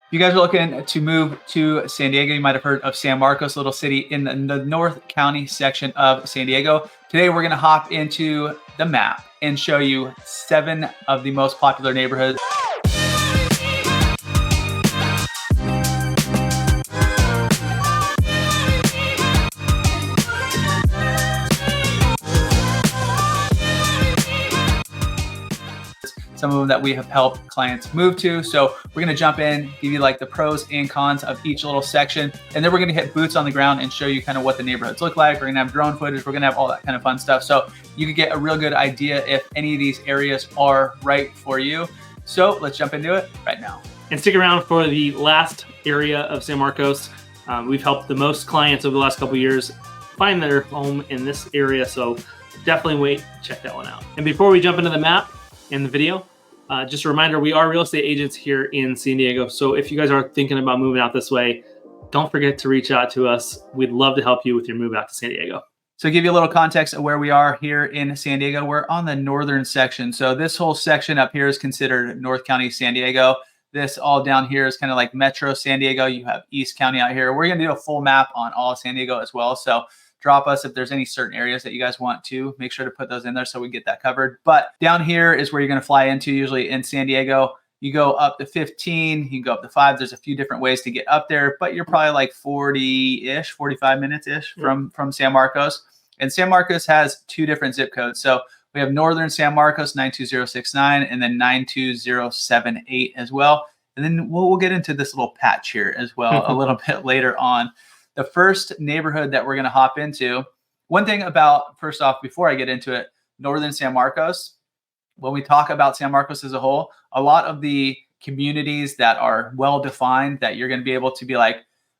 If you guys are looking to move to San Diego, you might have heard of San Marcos, a little city in the North County section of San Diego. Today, we're going to hop into the map and show you 7 of the most popular neighborhoods. Some of them that we have helped clients move to. So we're going to jump in, give you like the pros and cons of each little section. And then we're going to hit boots on the ground and show you kind of what the neighborhoods look like. We're going to have drone footage. We're going to have all that kind of fun stuff. So you can get a real good idea if any of these areas are right for you. So let's jump into it right now. And stick around for the last area of San Marcos. We've helped the most clients over the last couple of years find their home in this area. So definitely wait, check that one out. And before we jump into the map, in the video, just a reminder, we are real estate agents here in San Diego. So if you guys are thinking about moving out this way, don't forget to reach out to us. We'd love to help you with your move out to San Diego. So to give you a little context of where we are here in San Diego, we're on the northern section. So this whole section up here is considered North County San Diego. This all down here is kind of like Metro San Diego. You have East County out here. We're going to do a full map on all of San Diego as well. So drop us if there's any certain areas that you guys want to. Make sure to put those in there so we get that covered. But down here is where you're going to fly into, usually in San Diego. You go up to 15, you can go up to 5. There's a few different ways to get up there, but you're probably like 40-ish, 45 minutes-ish from San Marcos. And San Marcos has 2 different zip codes. So we have northern San Marcos, 92069, and then 92078 as well. And then we'll get into this little patch here as well a little bit later on. The first neighborhood that we're going to hop into, one thing about, first off, before I get into it, northern San Marcos, when we talk about San Marcos as a whole, a lot of the communities that are well-defined that you're going to be able to be like,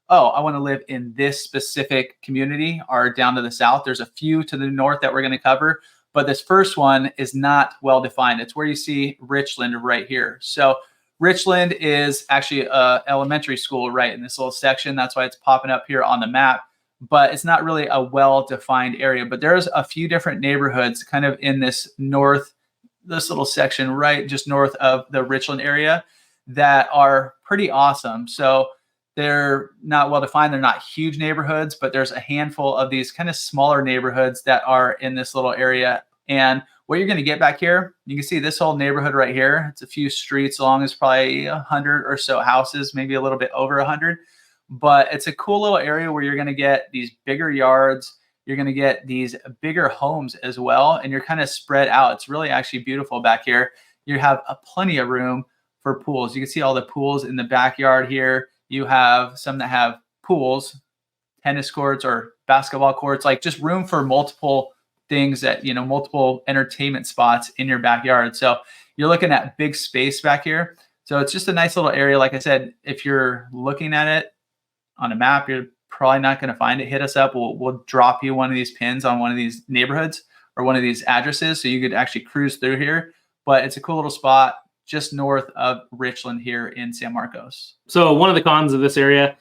oh, I want to live in this specific community are down to the south. There's a few to the north that we're going to cover, but this first one is not well-defined. It's where you see Richland right here. So Richland is actually an elementary school right in this little section. That's why it's popping up here on the map, but it's not really a well-defined area. But there's a few different neighborhoods kind of in this little section right just north of the Richland area that are pretty awesome. So they're not well-defined. They're not huge neighborhoods, but there's a handful of these kind of smaller neighborhoods that are in this little area. And what you're going to get back here, you can see this whole neighborhood right here. It's a few streets long. It's probably 100 or so houses, maybe a little bit over 100. But it's a cool little area where you're going to get these bigger yards. You're going to get these bigger homes as well. And you're kind of spread out. It's really actually beautiful back here. You have plenty of room for pools. You can see all the pools in the backyard here. You have some that have pools, tennis courts or basketball courts, like just room for multiple things that, multiple entertainment spots in your backyard. So you're looking at big space back here. So it's just a nice little area. Like I said, if you're looking at it on a map, you're probably not going to find it. Hit us up. We'll drop you one of these pins on one of these neighborhoods or one of these addresses so you could actually cruise through here. But it's a cool little spot just north of Richland here in San Marcos. So one of the cons of this area,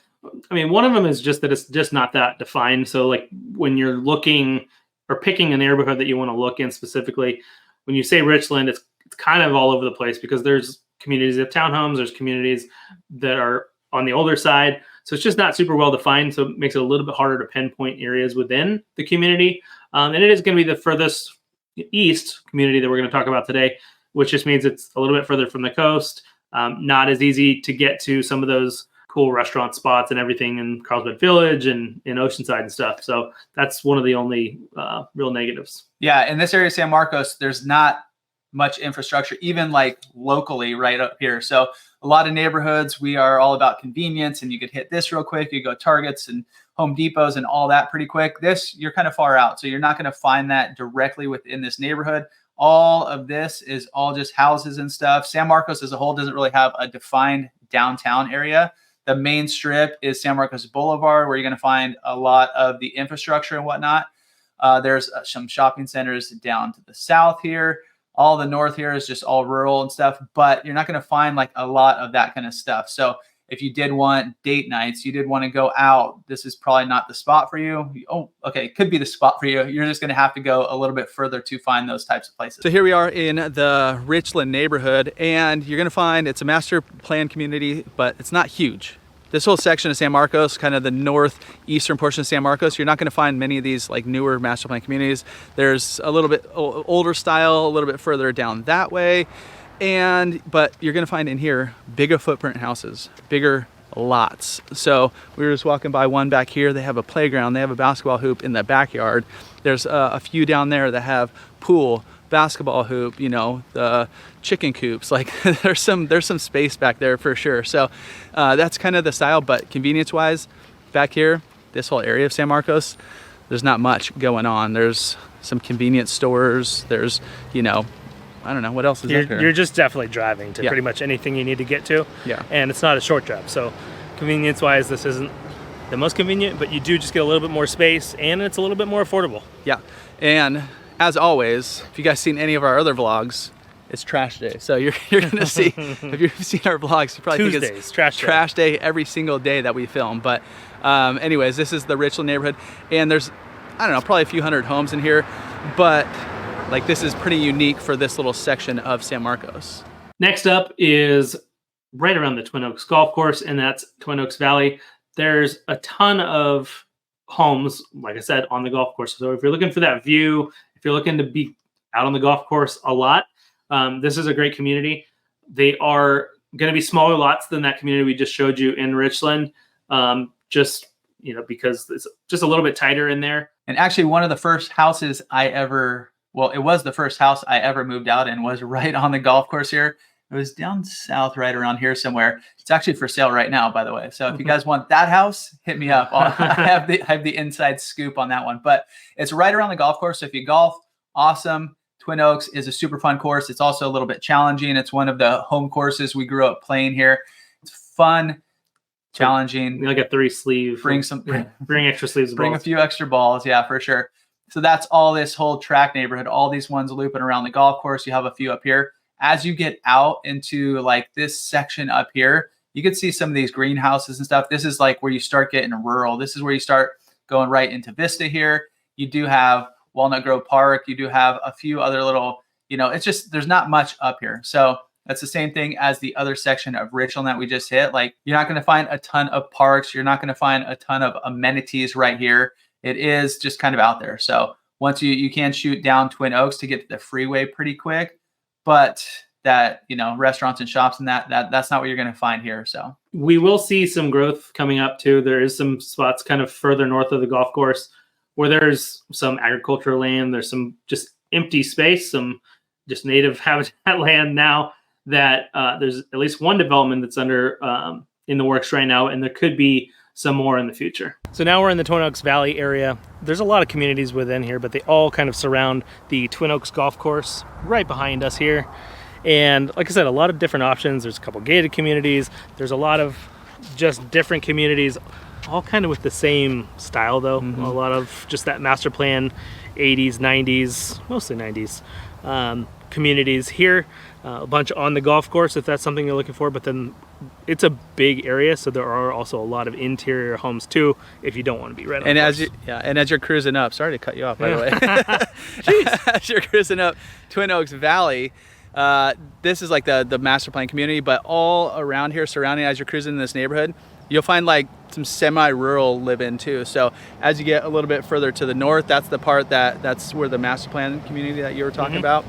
one of them is just that it's just not that defined. So like when you're looking or picking a neighborhood that you want to look in specifically, when you say Richland, it's kind of all over the place because there's communities of townhomes, there's communities that are on the older side. So it's just not super well defined. So it makes it a little bit harder to pinpoint areas within the community. And it is going to be the furthest east community that we're going to talk about today, which just means it's a little bit further from the coast. Not as easy to get to some of those cool restaurant spots and everything in Carlsbad Village and in Oceanside and stuff. So that's one of the only real negatives. Yeah, in this area of San Marcos, there's not much infrastructure, even like locally right up here. So a lot of neighborhoods, we are all about convenience and you could hit this real quick. You go Targets and Home Depots and all that pretty quick. This, you're kind of far out. So you're not going to find that directly within this neighborhood. All of this is all just houses and stuff. San Marcos as a whole doesn't really have a defined downtown area. The main strip is San Marcos Boulevard, where you're going to find a lot of the infrastructure and whatnot. There's some shopping centers down to the south here. All the north here is just all rural and stuff, but you're not going to find like a lot of that kind of stuff. So if you did want date nights, you did want to go out, this is probably not the spot for you. Oh, okay, it could be the spot for you. You're just going to have to go a little bit further to find those types of places. So here we are in the Richland neighborhood, and you're going to find it's a master plan community, but it's not huge. This whole section of San Marcos, kind of the northeastern portion of San Marcos, you're not going to find many of these like newer master plan communities. There's a little bit older style, a little bit further down that way. But you're going to find in here bigger footprint houses, bigger lots. So we were just walking by one back here. They have a playground. They have a basketball hoop in the backyard. There's a few down there that have pool, basketball hoop, you know, the chicken coops. Like there's some space back there for sure. So that's kind of the style. But convenience wise, back here, this whole area of San Marcos, there's not much going on. There's some convenience stores. There's, you know, I don't know what else is up here. You're just definitely driving to pretty much anything you need to get to. Yeah. And it's not a short drive. So convenience wise, this isn't the most convenient, but you do just get a little bit more space and it's a little bit more affordable. Yeah. And as always, if you guys seen any of our other vlogs, it's trash day. So you're gonna see, if you've seen our vlogs, you probably Tuesdays, think it's trash day every single day that we film. But anyways, this is the Richland neighborhood, and there's, I don't know, probably a few hundred homes in here, but like this is pretty unique for this little section of San Marcos. Next up is right around the Twin Oaks Golf Course, and that's Twin Oaks Valley. There's a ton of homes, like I said, on the golf course. So if you're looking for that view, if you're looking to be out on the golf course a lot, this is a great community. They are going to be smaller lots than that community we just showed you in Richland, just, you know, because it's just a little bit tighter in there. And actually one of the first houses it was the first house I ever moved out in, was right on the golf course here. It was down south, right around here somewhere. It's actually for sale right now, by the way. So if you guys want that house, hit me up. I have the inside scoop on that one. But it's right around the golf course. So if you golf, awesome. Twin Oaks is a super fun course. It's also a little bit challenging. It's one of the home courses we grew up playing here. It's fun, challenging. Like a 3-sleeve. Bring extra sleeves. Bring a few extra balls. Yeah, for sure. So that's all this whole track neighborhood, all these ones looping around the golf course. You have a few up here. As you get out into like this section up here, you can see some of these greenhouses and stuff. This is like where you start getting rural. This is where you start going right into Vista here. You do have Walnut Grove Park. You do have a few other little, you know, it's just, there's not much up here. So that's the same thing as the other section of Richland that we just hit. Like you're not going to find a ton of parks. You're not going to find a ton of amenities right here. It is just kind of out there. So once you can shoot down Twin Oaks to get to the freeway pretty quick, but that, you know, restaurants and shops and that's not what you're going to find here. So we will see some growth coming up too. There is some spots kind of further north of the golf course where there's some agricultural land. There's some just empty space, some just native habitat land now that there's at least one development that's under in the works right now. And there could be some more in the future. So now we're in the Twin Oaks Valley area. There's a lot of communities within here, but they all kind of surround the Twin Oaks Golf Course right behind us here. And like I said, a lot of different options. There's a couple gated communities. There's a lot of just different communities, all kind of with the same style though. Mm-hmm. A lot of just that master plan 80s, 90s, mostly 90s communities here. A bunch on the golf course if that's something you're looking for, but then it's a big area, so there are also a lot of interior homes too if you don't want to be right on. And as you're cruising up, sorry to cut you off by the way. As you're cruising up Twin Oaks Valley, this is like the master plan community, but all around here surrounding, as you're cruising in this neighborhood, you'll find like some semi-rural live-in too. So as you get a little bit further to the north, that's the part that's where the master plan community that you were talking about.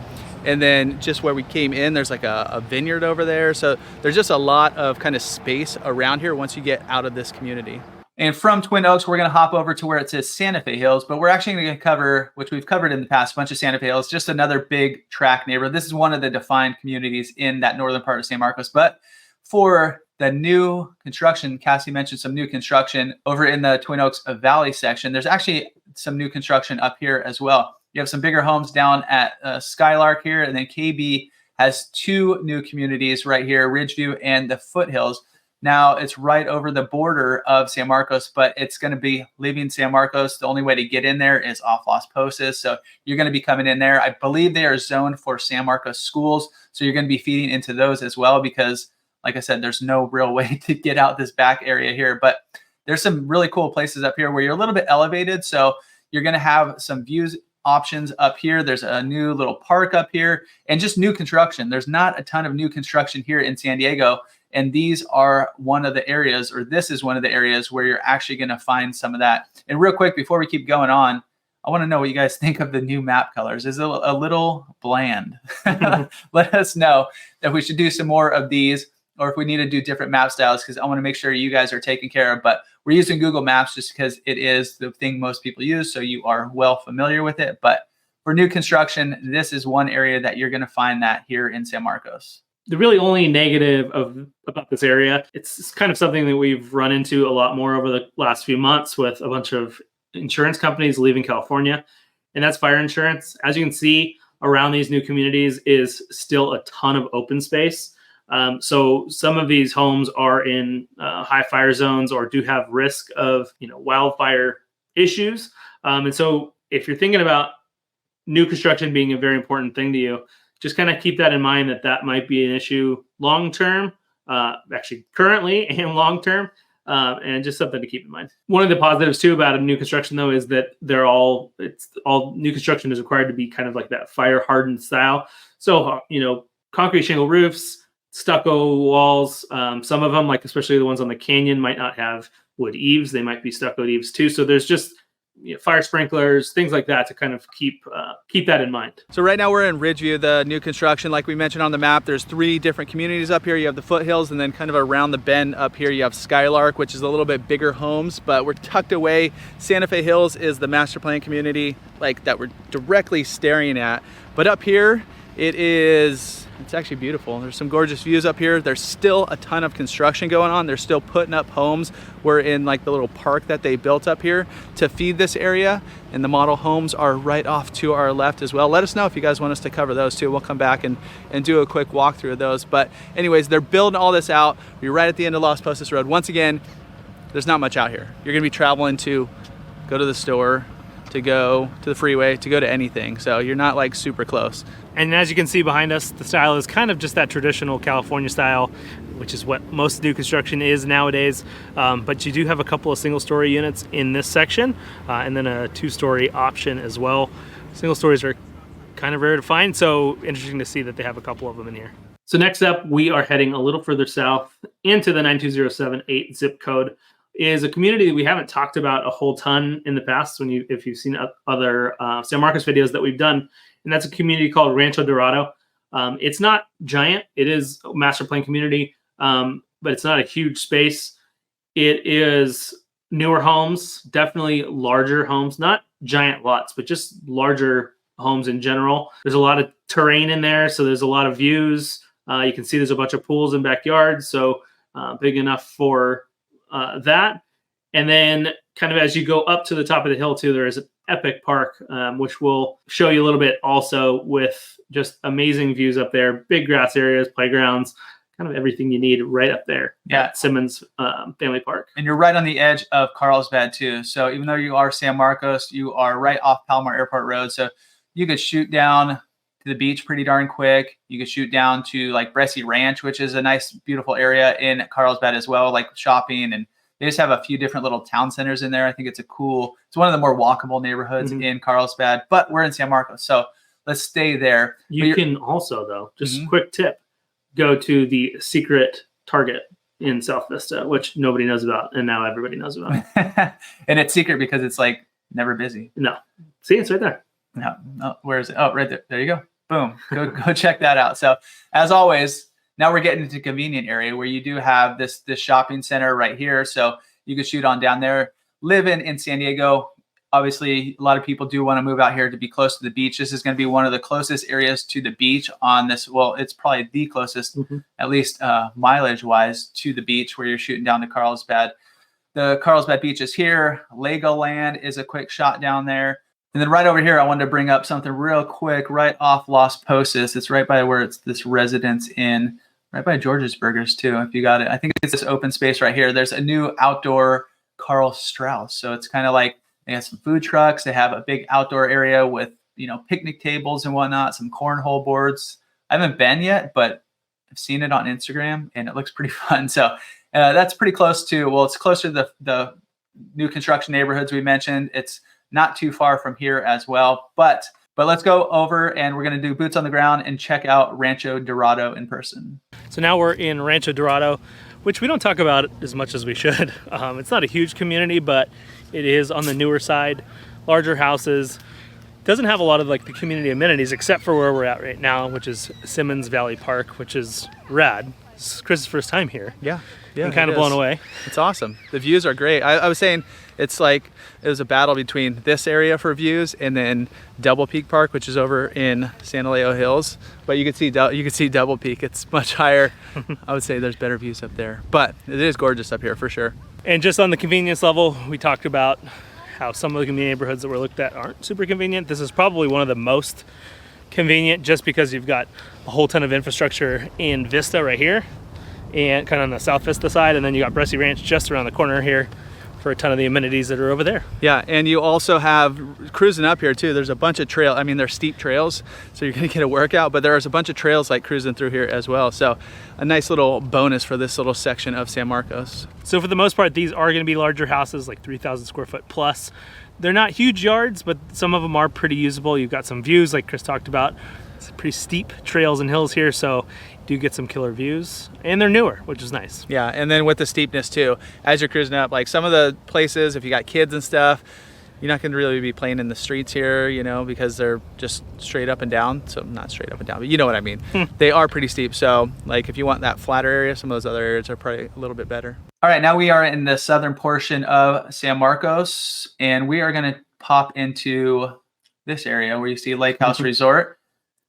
And then just where we came in, there's like a vineyard over there. So there's just a lot of kind of space around here once you get out of this community. And from Twin Oaks, we're going to hop over to where it says Santa Fe Hills, but we're actually going to cover, which we've covered in the past, a bunch of Santa Fe Hills, just another big track neighborhood. This is one of the defined communities in that northern part of San Marcos. But for the new construction, Cassie mentioned some new construction over in the Twin Oaks Valley section. There's actually some new construction up here as well. You have some bigger homes down at Skylark here, and then KB has two new communities right here, Ridgeview and the Foothills. Now it's right over the border of San Marcos, but it's going to be leaving San Marcos. The only way to get in there is off Las Posas. So you're going to be coming in there. I believe they are zoned for San Marcos schools. So you're going to be feeding into those as well, because like I said, there's no real way to get out this back area here, but there's some really cool places up here where you're a little bit elevated. So you're going to have some views options up here. There's a new little park up here and just new construction. There's not a ton of new construction here in San Diego. And these are one of the areas, or this is one of the areas where you're actually going to find some of that. And real quick, before we keep going on, I want to know what you guys think of the new map colors. Is it a little bland? Let us know if we should do some more of these, or if we need to do different map styles, because I want to make sure you guys are taken care of. But we're using Google Maps just because it is the thing most people use, so you are well familiar with it. But for new construction, this is one area that you're going to find that here in San Marcos. The really only negative about this area, it's kind of something that we've run into a lot more over the last few months with a bunch of insurance companies leaving California, and that's fire insurance. As you can see, around these new communities is still a ton of open space. So some of these homes are in high fire zones or do have risk of wildfire issues. And so if you're thinking about new construction being a very important thing to you, just kind of keep that in mind, that might be an issue long term, actually currently and long term. And just something to keep in mind. One of the positives too about a new construction though is that all new construction is required to be kind of like that fire hardened style. So concrete shingle roofs, stucco walls. Some of them, like especially the ones on the canyon, might not have wood eaves. They might be stuccoed eaves too. So there's just fire sprinklers, things like that to kind of keep that in mind. So right now we're in Ridgeview, the new construction. Like we mentioned on the map, there's 3 different communities up here. You have the foothills, and then kind of around the bend up here, you have Skylark, which is a little bit bigger homes, but we're tucked away. Santa Fe Hills is the master plan community that we're directly staring at. But up here, it's actually beautiful. There's some gorgeous views up here. There's still a ton of construction going on. They're still putting up homes. We're in like the little park that they built up here to feed this area, and the model homes are right off to our left as well. Let us know if you guys want us to cover those too. We'll come back and do a quick walkthrough of those. But anyways, they're building all this out. We're right at the end of Las Postas Road. Once again, there's not much out here. You're gonna be traveling to go to the store, to go to the freeway, to go to anything. So you're not like super close. And as you can see behind us, the style is kind of just that traditional California style, which is what most new construction is nowadays. But you do have a couple of single-story units in this section, and then a 2-story option as well. Single stories are kind of rare to find, so interesting to see that they have a couple of them in here. So next up, we are heading a little further south into the 92078 zip code. Is a community that we haven't talked about a whole ton in the past if you've seen other San Marcos videos that we've done. And that's a community called Rancho Dorado. It's not giant. It is a master plan community, but it's not a huge space. It is newer homes, definitely larger homes, not giant lots, but just larger homes in general. There's a lot of terrain in there, so there's a lot of views. You can see there's a bunch of pools and backyards, so big enough for that. And then kind of as you go up to the top of the hill too, there is an epic park, which we'll show you a little bit also, with just amazing views up there, big grass areas, playgrounds, kind of everything you need right up there at Simmons Family Park. And you're right on the edge of Carlsbad too. So even though you are San Marcos, you are right off Palomar Airport Road. So you could shoot down to the beach pretty darn quick. You could shoot down to like Bresci Ranch, which is a nice, beautiful area in Carlsbad as well, like shopping, and they just have a few different little town centers in there. I think it's one of the more walkable neighborhoods in Carlsbad, but we're in San Marcos, so let's stay there. You can also, though, just quick tip, go to the secret Target in South Vista, which nobody knows about, and now everybody knows about. And it's secret because it's like never busy. No. See, it's right there. No, where is it? Oh, right there. There you go. Boom. Go check that out. So as always, now we're getting into a convenient area where you do have this shopping center right here. So you can shoot on down there. Living in San Diego, obviously a lot of people do want to move out here to be close to the beach. This is going to be one of the closest areas to the beach on this. Well, it's probably the closest, at least mileage wise, to the beach where you're shooting down to Carlsbad. The Carlsbad beach is here. Legoland is a quick shot down there. And then right over here, I wanted to bring up something real quick right off Las Posas. It's right by where it's this Residence Inn, right by George's Burgers too, if you got it. I think it's this open space right here. There's a new outdoor Carl Strauss. So it's kind of like they have some food trucks. They have a big outdoor area with, picnic tables and whatnot, some cornhole boards. I haven't been yet, but I've seen it on Instagram and it looks pretty fun. So that's pretty close to, well, it's closer to the new construction neighborhoods we mentioned. It's not too far from here as well. But let's go over and we're going to do boots on the ground and check out Rancho Dorado in person. So now we're in Rancho Dorado, which we don't talk about as much as we should. It's not a huge community, but it is on the newer side, larger houses. Doesn't have a lot of like the community amenities except for where we're at right now, which is Simmons Valley Park, which is rad. This is Chris's first time here. Yeah. I'm kind of blown away. It's awesome. The views are great. I was saying it's like it was a battle between this area for views and then Double Peak Park, which is over in Elijo Hills. But you can see Double Peak. It's much higher. I would say there's better views up there, but it is gorgeous up here for sure. And just on the convenience level, we talked about how some of the community neighborhoods that we're looked at aren't super convenient. This is probably one of the most convenient just because you've got a whole ton of infrastructure in Vista right here and kind of on the South Vista side, and then you got Bressy Ranch just around the corner here for a ton of the amenities that are over there. Yeah, and you also have cruising up here too. There's a bunch of trail. I mean, they're steep trails, so you're gonna get a workout, but there's a bunch of trails like cruising through here as well. So a nice little bonus for this little section of San Marcos. So for the most part, these are gonna be larger houses, like 3,000 square foot plus. They're not huge yards, but some of them are pretty usable. You've got some views like Chris talked about. It's pretty steep trails and hills here, so you do get some killer views, and they're newer, which is nice. Yeah, and then with the steepness too, as you're cruising up, like some of the places, if you got kids and stuff, you're not gonna really be playing in the streets here, you know, because they're just straight up and down. So not straight up and down, but you know what I mean. They are pretty steep. So like if you want that flatter area, some of those other areas are probably a little bit better. All right, now we are in the southern portion of San Marcos, and we are going to pop into this area where you see Lake House Resort.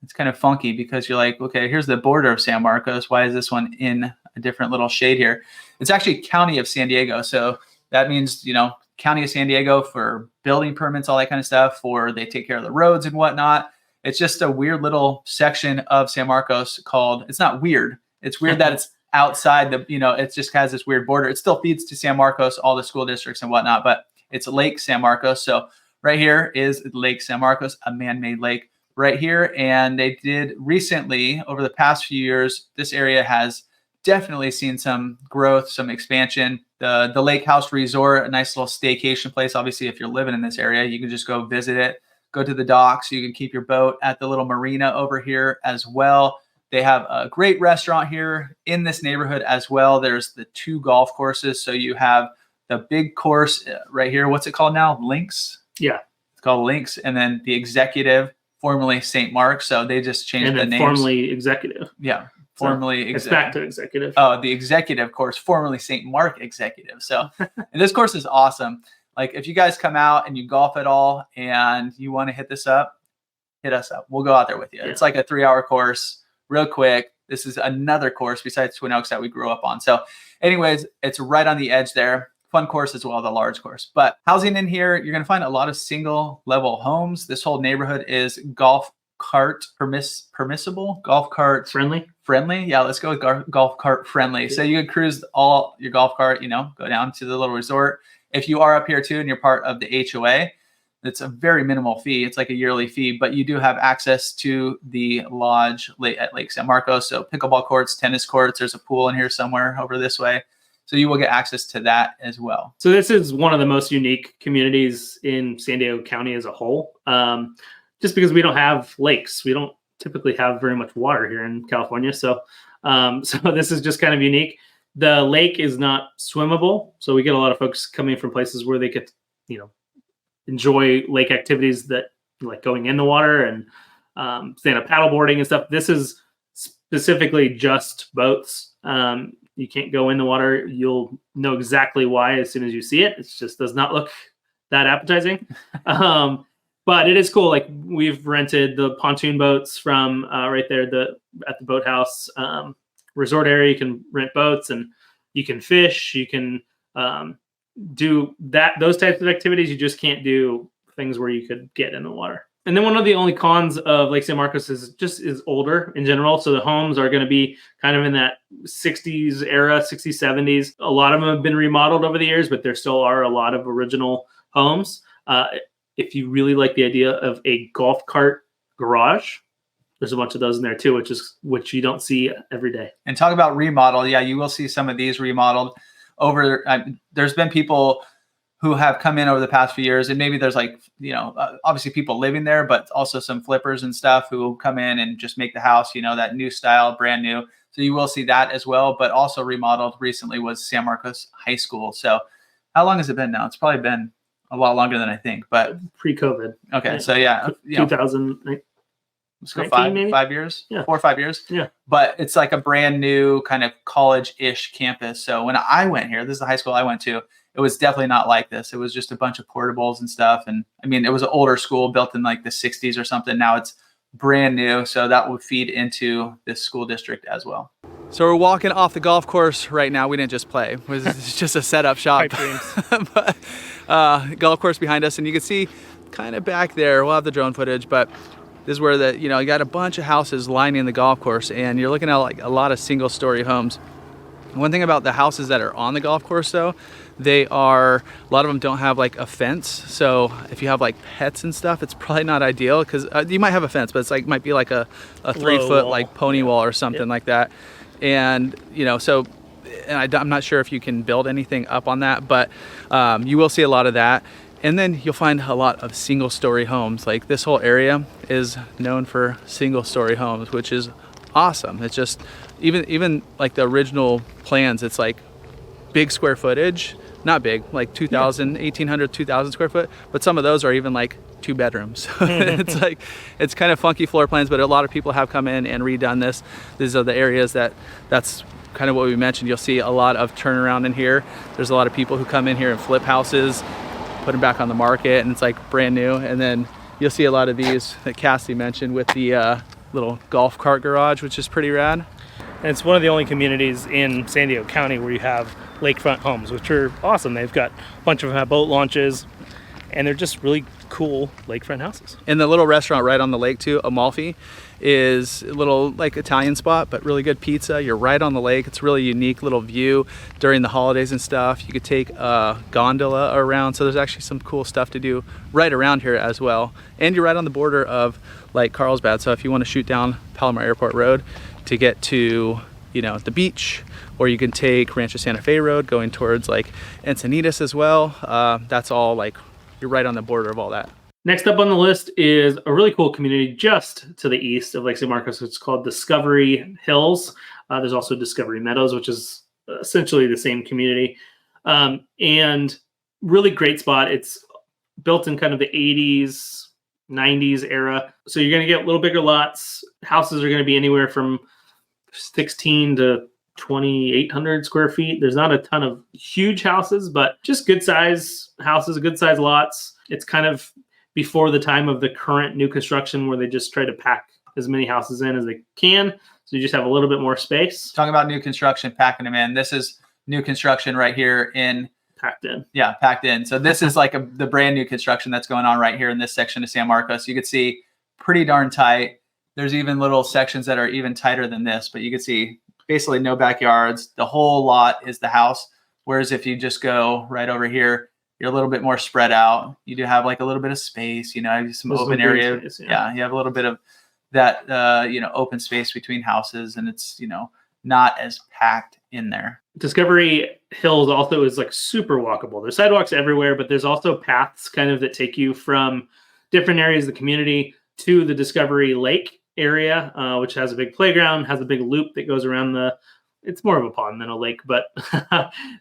It's kind of funky because you're like, okay, here's the border of San Marcos. Why is this one in a different little shade here? It's actually County of San Diego. So that means, you know, County of San Diego for building permits, all that kind of stuff, or they take care of the roads and whatnot. It's just a weird little section of San Marcos called, it's not weird. It's weird that it's outside the, you know, it just has this weird border. It still feeds to San Marcos, all the school districts and whatnot, but it's Lake San Marcos. So right here is Lake San Marcos, a man-made lake right here. And they did recently, over the past few years, this area has definitely seen some growth, some expansion. The Lake House Resort, a nice little staycation place. Obviously, if you're living in this area, you can just go visit it, go to the docks. You can keep your boat at the little marina over here as well. They have a great restaurant here in this neighborhood as well. There's the 2 golf courses. So you have the big course right here. What's it called now? Links? Yeah. It's called Links. And then the Executive, formerly St. Mark. So they just changed the names. Formerly Executive. Yeah. Formerly It's back to Executive. Oh, the Executive course, formerly St. Mark Executive. So and this course is awesome. Like if you guys come out and you golf at all and you want to hit this up, hit us up. We'll go out there with you. Yeah. It's like a 3-hour course. Real quick, this is another course besides Twin Oaks that we grew up on. So anyways, it's right on the edge there. Fun course as well, the large course. But housing in here, you're going to find a lot of single level homes. This whole neighborhood is golf cart permissible, golf cart friendly. Yeah, let's go with golf cart friendly. Yeah. So you can cruise all your golf cart, you know, go down to the little resort. If you are up here too and you're part of the HOA, it's a very minimal fee. It's like a yearly fee, but you do have access to the lodge at Lake San Marcos. So pickleball courts, tennis courts, there's a pool in here somewhere over this way. So you will get access to that as well. So this is one of the most unique communities in San Diego County as a whole. Just because we don't have lakes. We don't typically have very much water here in California. So this is just kind of unique. The lake is not swimmable. So we get a lot of folks coming from places where they could, you know, enjoy lake activities that like going in the water and stand-up paddleboarding and stuff. This is specifically just boats. You can't go in the water. You'll know exactly why as soon as you see it. It just does not look that appetizing. But it is cool. Like we've rented the pontoon boats from right there at the boathouse resort area. You can rent boats and you can fish. You can do those types of activities. You just can't do things where you could get in the water. And then one of the only cons of Lake San Marcos is older in general. So the homes are going to be kind of in that 60s era, 60s, 70s. A lot of them have been remodeled over the years, but there still are a lot of original homes. If you really like the idea of a golf cart garage, there's a bunch of those in there too, which you don't see every day. And talk about remodel. Yeah, you will see some of these remodeled over. There's been people who have come in over the past few years, and maybe there's like, obviously people living there, but also some flippers and stuff who come in and just make the house, that new style, brand new. So you will see that as well. But also remodeled recently was San Marcos High School. So how long has it been now? It's probably been a lot longer than I think, but pre-COVID. Okay. So yeah, 2000. Let's go 5 years, yeah. 4 or 5 years. Yeah. But it's like a brand new kind of college-ish campus. So when I went here, this is the high school I went to, it was definitely not like this. It was just a bunch of portables and stuff. And I mean, it was an older school built in like the 60s or something. Now it's brand new. So that would feed into this school district as well. So we're walking off the golf course right now. We didn't just play. It's just a setup shop. But golf course behind us. And you can see kind of back there, we'll have the drone footage, but this is where you got a bunch of houses lining the golf course, and you're looking at like a lot of single story homes. One thing about the houses that are on the golf course though, a lot of them don't have like a fence. So if you have like pets and stuff, it's probably not ideal, because you might have a fence, but it's like, might be like a 3-foot like pony wall or something like that. And I'm not sure if you can build anything up on that, but you will see a lot of that. And then you'll find a lot of single story homes. Like this whole area is known for single story homes, which is awesome. It's just, even like the original plans, it's like big square footage, not big, like 1,800, 2,000 square foot, but some of those are even like 2 bedrooms. It's kind of funky floor plans, but a lot of people have come in and redone this. These are the areas that's kind of what we mentioned. You'll see a lot of turnaround in here. There's a lot of people who come in here and flip houses, put them back on the market, and it's like brand new. And then you'll see a lot of these that Cassidy mentioned with the little golf cart garage, which is pretty rad. And it's one of the only communities in San Diego County where you have lakefront homes, which are awesome. They've got a bunch of them have boat launches, and they're just really cool lakefront houses. And the little restaurant right on the lake too, Amalfi, is a little like Italian spot, but really good pizza. You're right on the lake. It's a really unique little view during the holidays and stuff. You could take a gondola around. So there's actually some cool stuff to do right around here as well. And you're right on the border of like Carlsbad. So if you want to shoot down Palomar Airport Road to get to, the beach, or you can take Rancho Santa Fe Road going towards like Encinitas as well. That's all like, you're right on the border of all that. Next up on the list is a really cool community just to the east of Lake San Marcos. It's called Discovery Hills. There's also Discovery Meadows, which is essentially the same community. And really great spot. It's built in kind of the 80s, 90s era. So you're going to get a little bigger lots. Houses are going to be anywhere from 16 to 2,800 square feet. There's not a ton of huge houses, but just good size houses, good size lots. It's kind of before the time of the current new construction where they just try to pack as many houses in as they can. So you just have a little bit more space. Talking about new construction, packing them in. This is new construction right here in packed in. Yeah, packed in. So this is like the brand new construction that's going on right here in this section of San Marcos. You can see pretty darn tight. There's even little sections that are even tighter than this, but you can see basically no backyards. The whole lot is the house. Whereas if you just go right over here, you're a little bit more spread out. You do have like a little bit of space, some open area. Space, yeah, you have a little bit of that, open space between houses, and it's, not as packed in there. Discovery Hills also is like super walkable. There's sidewalks everywhere, but there's also paths kind of that take you from different areas of the community to the Discovery Lake area, which has a big playground, has a big loop that goes around it's more of a pond than a lake, but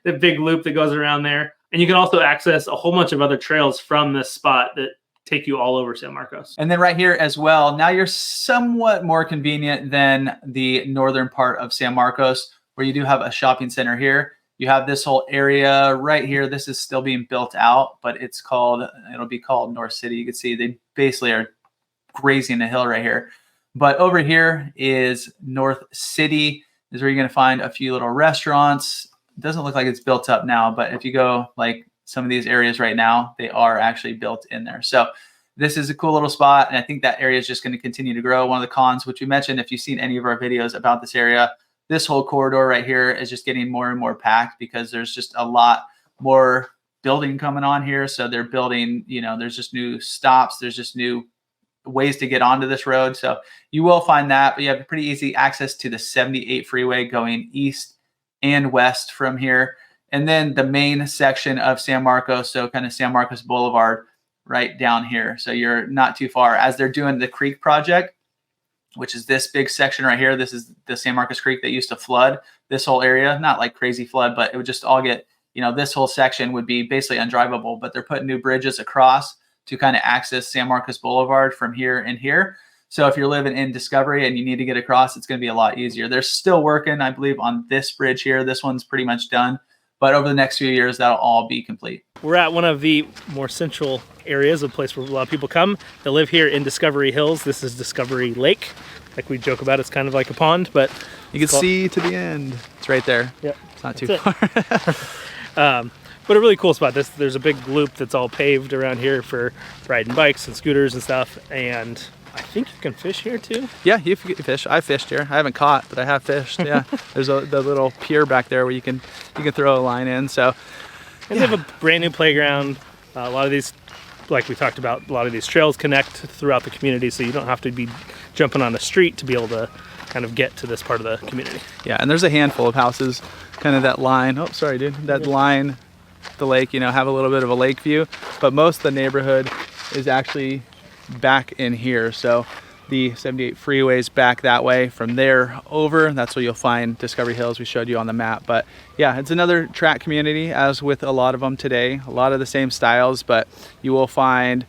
the big loop that goes around there. And you can also access a whole bunch of other trails from this spot that take you all over San Marcos. And then right here as well, now you're somewhat more convenient than the northern part of San Marcos, where you do have a shopping center here. You have this whole area right here. This is still being built out, but it'll be called North City. You can see they basically are grazing a hill right here. But over here is North City. This is where you're going to find a few little restaurants. It doesn't look like it's built up now, but if you go like some of these areas right now, they are actually built in there. So this is a cool little spot. And I think that area is just going to continue to grow. One of the cons, which we mentioned, if you've seen any of our videos about this area, this whole corridor right here is just getting more and more packed because there's just a lot more building coming on here. So they're building, there's just new stops. There's just new ways to get onto this road. So you will find that, but you have pretty easy access to the 78 freeway going east and west from here. And then the main section of San Marcos, so kind of San Marcos Boulevard right down here. So you're not too far. As they're doing the creek project, which is this big section right here. This is the San Marcos Creek that used to flood this whole area. Not like crazy flood, but it would just all get, this whole section would be basically undrivable, but they're putting new bridges across to kind of access San Marcos Boulevard from here and here. So if you're living in Discovery and you need to get across, it's going to be a lot easier. They're still working, I believe, on this bridge here. This one's pretty much done, but over the next few years, that'll all be complete. We're at one of the more central areas, a place where a lot of people come. They live here in Discovery Hills. This is Discovery Lake. Like we joke about, it's kind of like a pond, but you can see to the end. It's right there. Yep. It's not too far. But a really cool spot. There's a big loop that's all paved around here for riding bikes and scooters and stuff. And I think you can fish here too. Yeah, you can fish. I fished here. I haven't caught, but I have fished. Yeah, there's the little pier back there where you can throw a line in. So, and they have a brand new playground. A lot of these, like we talked about, a lot of these trails connect throughout the community, so you don't have to be jumping on a street to be able to kind of get to this part of the community. Yeah, and there's a handful of houses, kind of that line. Oh, sorry, dude. That line, the lake. Have a little bit of a lake view, but most of the neighborhood is actually back in here. So the 78 freeway is back that way. From there over, that's where you'll find Discovery Hills we showed you on the map. But yeah, it's another tract community, as with a lot of them today. A lot of the same styles, but you will find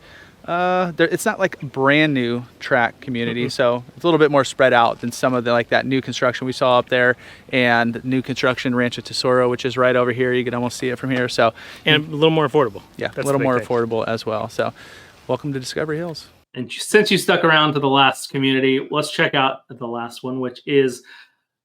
it's not like brand new tract community, so it's a little bit more spread out than some of the that new construction we saw up there, and new construction Rancho Dorado, which is right over here. You can almost see it from here. So and a little more affordable. Yeah, a little more affordable as well. So welcome to Discovery Hills. And since you stuck around to the last community, let's check out the last one, which is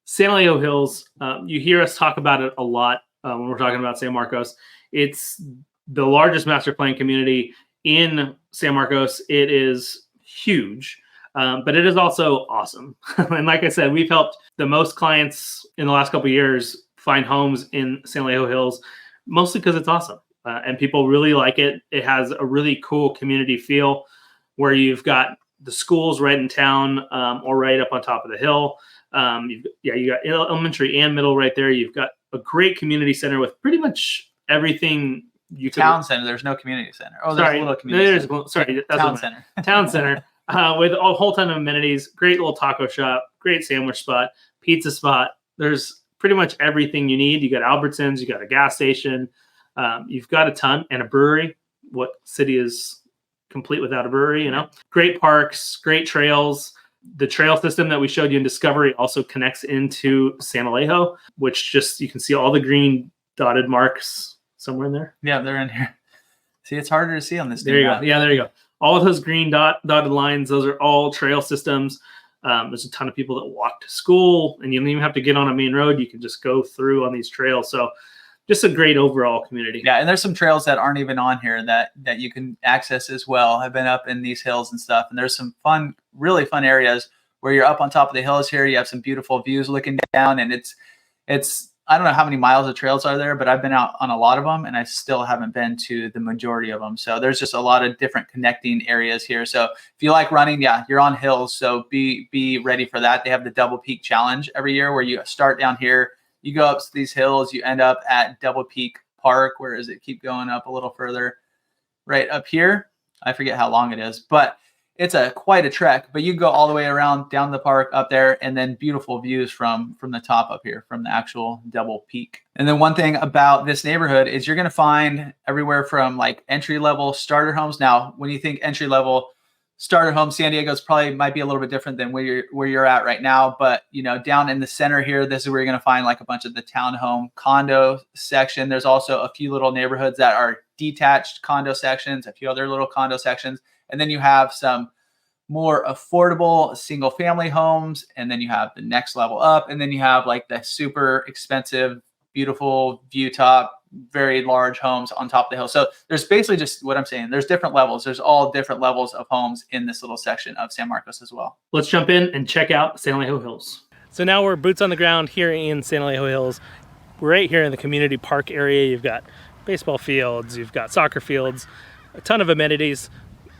San Elijo Hills. You hear us talk about it a lot when we're talking about San Marcos. It's the largest master plan community in San Marcos. It is huge, but it is also awesome. And like I said, we've helped the most clients in the last couple of years find homes in San Elijo Hills, mostly because it's awesome. And people really like it. It has a really cool community feel where you've got the schools right in town or right up on top of the hill. You got elementary and middle right there. You've got a great community center with pretty much everything. Town center. There's no community center. Oh, there's a little community center. Sorry, that's town center. Town center with a whole ton of amenities. Great little taco shop. Great sandwich spot. Pizza spot. There's pretty much everything you need. You got Albertsons. You got a gas station. You've got a ton, and a brewery. What city is complete without a brewery? Great parks. Great trails. The trail system that we showed you in Discovery also connects into San Elijo, which just you can see all the green dotted marks. Somewhere in there? Yeah, they're in here. See, it's harder to see on this. There you go. Yeah, there you go. All of those green dotted lines, those are all trail systems. There's a ton of people that walk to school, and you don't even have to get on a main road. You can just go through on these trails. So just a great overall community. Yeah, and there's some trails that aren't even on here that you can access as well. I've been up in these hills and stuff, and there's some fun, really fun areas where you're up on top of the hills here. You have some beautiful views looking down, and it's I don't know how many miles of trails are there, but I've been out on a lot of them, and I still haven't been to the majority of them. So there's just a lot of different connecting areas here. So if you like running, yeah, you're on hills. So be ready for that. They have the Double Peak Challenge every year where you start down here, you go up to these hills, you end up at Double Peak Park. Where does it keep going up a little further? Right up here. I forget how long it is, but it's quite a trek, but you go all the way around down the park up there, and then beautiful views from the top up here from the actual Double Peak. And then one thing about this neighborhood is you're going to find everywhere from like entry-level starter homes. Now, when you think entry-level starter homes, San Diego's probably might be a little bit different than where you're at right now. But down in the center here, this is where you're going to find like a bunch of the townhome condo section. There's also a few little neighborhoods that are detached condo sections, a few other little condo sections. And then you have some more affordable single family homes. And then you have the next level up. And then you have like the super expensive, beautiful view top, very large homes on top of the hill. So there's basically just what I'm saying. There's different levels. There's all different levels of homes in this little section of San Marcos as well. Let's jump in and check out San Elijo Hills. So now we're boots on the ground here in San Elijo Hills. We're right here in the community park area. You've got baseball fields, you've got soccer fields, a ton of amenities.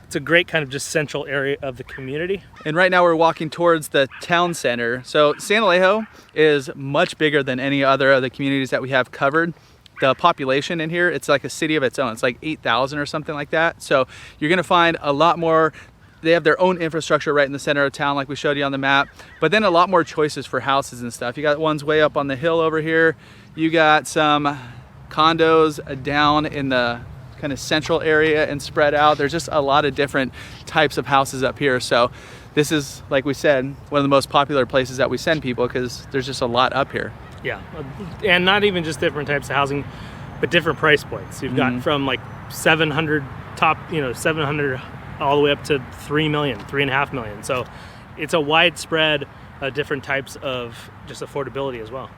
it's a great kind of just central area of the community. And right now we're walking towards the town center. So San Elijo is much bigger than any other of the communities that we have covered. The population in here, it's like a city of its own. It's like 8,000 or something like that. So you're gonna find a lot more. They have their own infrastructure right in the center of town, like we showed you on the map, but then a lot more choices for houses and stuff. You got ones way up on the hill over here. You got some condos down in the kind of central area and spread out. There's just a lot of different types of houses up here. So this is, like we said, one of the most popular places that we send people because there's just a lot up here. Yeah, and not even just different types of housing, but different price points. You've got from like 700 top, 700 all the way up to 3 million, 3.5 million. So it's a widespread different types of just affordability as well.